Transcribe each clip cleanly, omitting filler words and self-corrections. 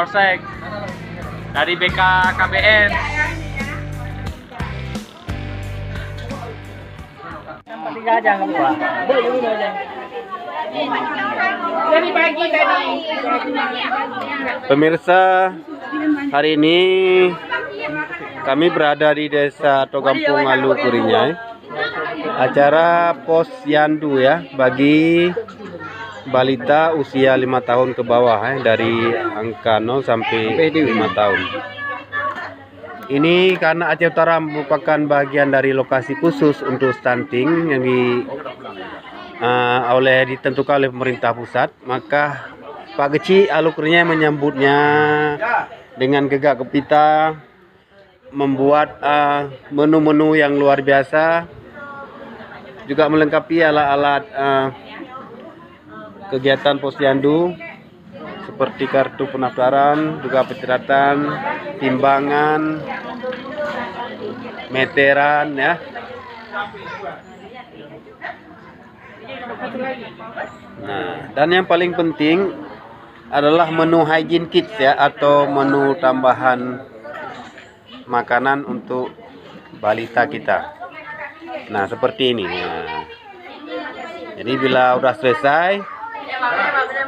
Polsek dari BKKBN. Tiga aja nggak apa? Boleh aja. Dari pagi tadi. Pemirsa, hari ini kami berada di Desa Togampung Alu Kurinyai. Acara Posyandu ya bagi balita usia 5 tahun ke bawah dari angka 0 sampai 5 tahun. Ini karena Aceh Utara merupakan bagian dari lokasi khusus untuk stunting yang ditentukan oleh pemerintah pusat, maka Pak Geci Alu Kurinyai menyambutnya dengan gegap gempita, membuat menu-menu yang luar biasa, juga melengkapi alat-alat kegiatan posyandu seperti kartu pendaftaran, juga pencatatan, timbangan, meteran ya. Nah, dan yang paling penting adalah menu hygiene kits ya, atau menu tambahan makanan untuk balita kita. Nah, seperti ini. Nah, jadi bila udah selesai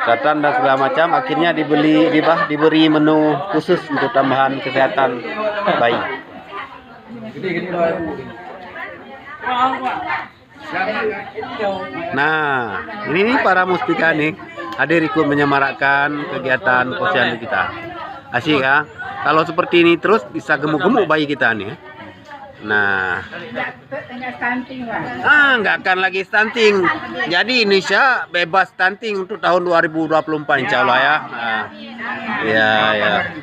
catatan dan segala macam, akhirnya diberi menu khusus untuk tambahan kesehatan bayi. Nah, ini para mustika nih hadir ikut menyemarakkan kegiatan posyandu kita. Asik ya. Kalau seperti ini terus bisa gemuk-gemuk bayi kita nih. Nah, nggak akan lagi stunting. Jadi Indonesia bebas stunting untuk tahun 2024 insya Allah ya. Nah, ya.